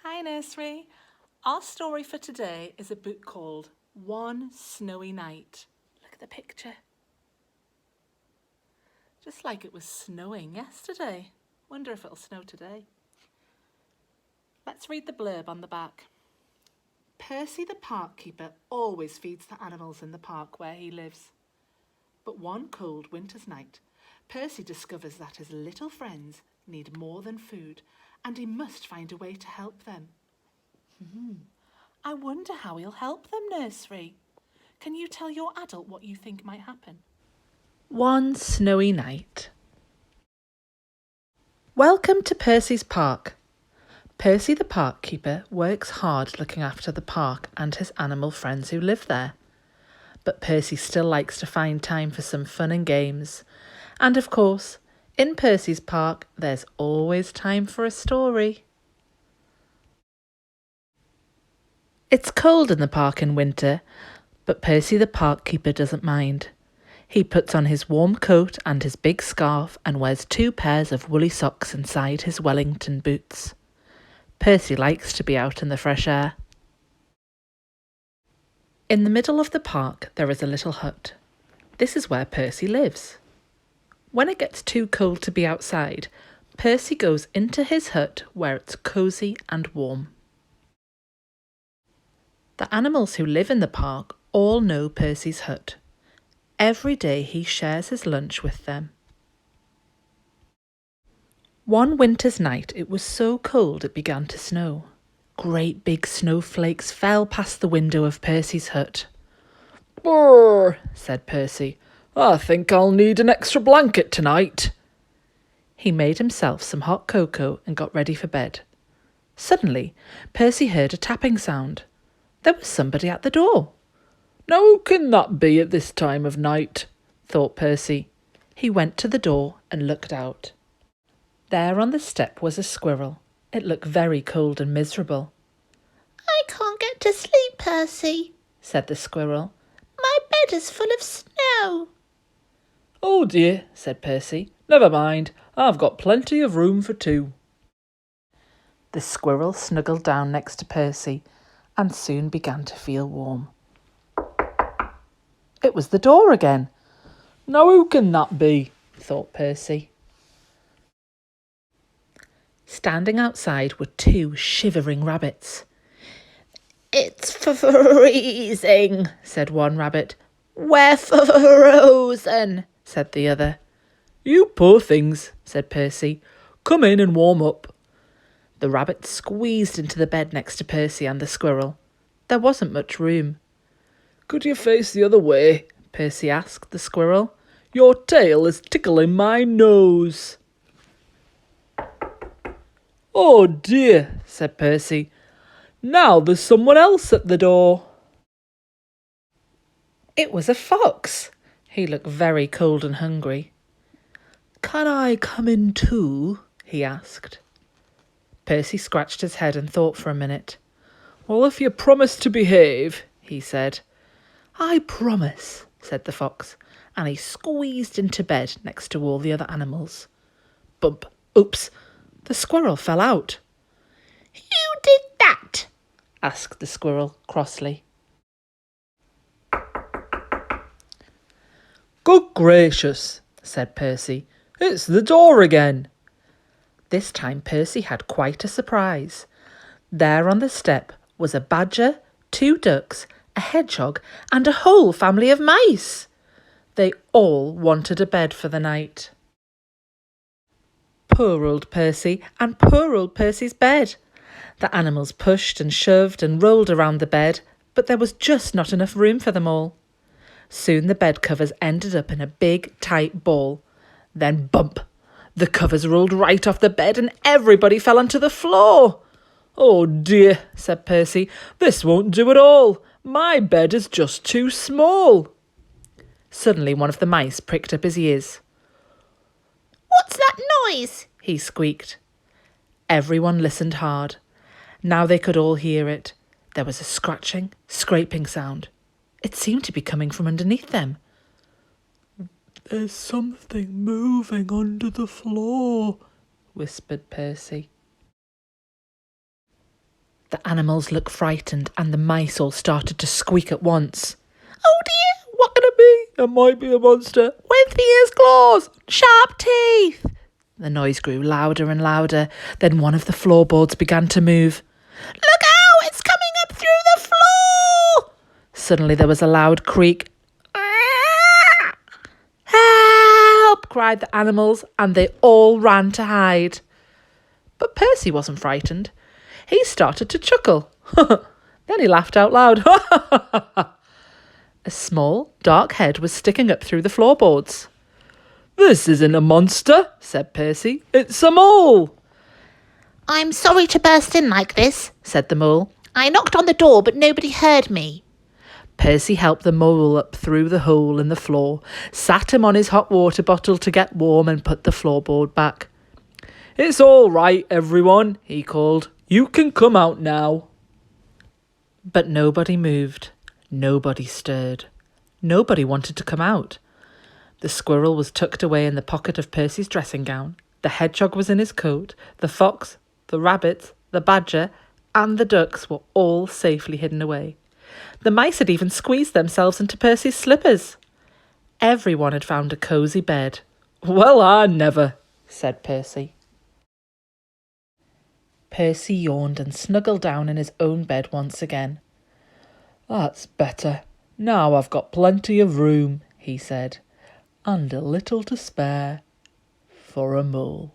Hi Nursery. Our story for today is a book called One Snowy Night. Look at the picture. Just like it was snowing yesterday. Wonder if it'll snow today. Let's read the blurb on the back. Percy the park keeper always feeds the animals in the park where he lives. But one cold winter's night, Percy discovers that his little friends need more than food and he must find a way to help them. I wonder how he'll help them, Nursery. Can you tell your adult what you think might happen? One snowy night. Welcome to Percy's Park. Percy the park keeper works hard looking after the park and his animal friends who live there. But Percy still likes to find time for some fun and games. And of course, in Percy's Park, there's always time for a story. It's cold in the park in winter, but Percy the park keeper doesn't mind. He puts on his warm coat and his big scarf and wears 2 pairs of woolly socks inside his Wellington boots. Percy likes to be out in the fresh air. In the middle of the park there is a little hut. This is where Percy lives. When it gets too cold to be outside, Percy goes into his hut where it's cosy and warm. The animals who live in the park all know Percy's hut. Every day he shares his lunch with them. One winter's night it was so cold it began to snow. Great big snowflakes fell past the window of Percy's hut. "Brr," said Percy. "I think I'll need an extra blanket tonight." He made himself some hot cocoa and got ready for bed. Suddenly, Percy heard a tapping sound. There was somebody at the door. "Now who can that be at this time of night?" thought Percy. He went to the door and looked out. There on the step was a squirrel. It looked very cold and miserable. "I can't get to sleep, Percy," said the squirrel. "My bed is full of snow." "Oh dear," said Percy. "Never mind, I've got plenty of room for 2. The squirrel snuggled down next to Percy and soon began to feel warm. It was the door again. "Now who can that be?" thought Percy. Standing outside were 2 shivering rabbits. "It's freezing," said one rabbit. "We're frozen," said the other. "You poor things," said Percy. "Come in and warm up." The rabbit squeezed into the bed next to Percy and the squirrel. There wasn't much room. "Could you face the other way?" Percy asked the squirrel. "Your tail is tickling my nose." "Oh dear," said Percy. "Now there's someone else at the door." It was a fox. He looked very cold and hungry. "Can I come in too?" he asked. Percy scratched his head and thought for a minute. "Well, if you promise to behave," he said. "I promise," said the fox, and he squeezed into bed next to all the other animals. Bump! Oops! The squirrel fell out. "Who did that?" asked the squirrel crossly. "Good gracious," said Percy. "It's the door again." This time Percy had quite a surprise. There on the step was a badger, 2 ducks, a hedgehog, and a whole family of mice. They all wanted a bed for the night. Poor old Percy and poor old Percy's bed. The animals pushed and shoved and rolled around the bed, but there was just not enough room for them all. Soon the bed covers ended up in a big, tight ball. Then bump! The covers rolled right off the bed and everybody fell onto the floor. "Oh dear," said Percy. "This won't do at all. My bed is just too small." Suddenly one of the mice pricked up his ears. "What's that noise?" he squeaked. Everyone listened hard. Now they could all hear it. There was a scratching, scraping sound. It seemed to be coming from underneath them. "There's something moving under the floor," whispered Percy. The animals looked frightened and the mice all started to squeak at once. Oh dear, What can it be? It might be a monster with fierce claws, sharp teeth. The noise grew louder and louder. Then one of the floorboards began to move. look out, it's coming up through the floor. Suddenly there was a loud creak. Help! Cried the animals, and they all ran to hide. But Percy wasn't frightened. He started to chuckle. Then he laughed out loud. A small, dark head was sticking up through the floorboards. This isn't a monster, said Percy. It's a mole. I'm sorry to burst in like this, Said the mole. I knocked on the door, but nobody heard me. Percy helped the mole up through the hole in the floor, sat him on his hot water bottle to get warm, and put the floorboard back. It's all right, everyone, he called. You can come out now. But nobody moved. Nobody stirred. Nobody wanted to come out. The squirrel was tucked away in the pocket of Percy's dressing gown. The hedgehog was in his coat. The fox, the rabbit, the badger, and the ducks were all safely hidden away. The mice had even squeezed themselves into Percy's slippers. Everyone had found a cosy bed. Well, I never, said Percy. Percy yawned and snuggled down in his own bed once again. That's better. Now I've got plenty of room, he said, and a little to spare for a mole.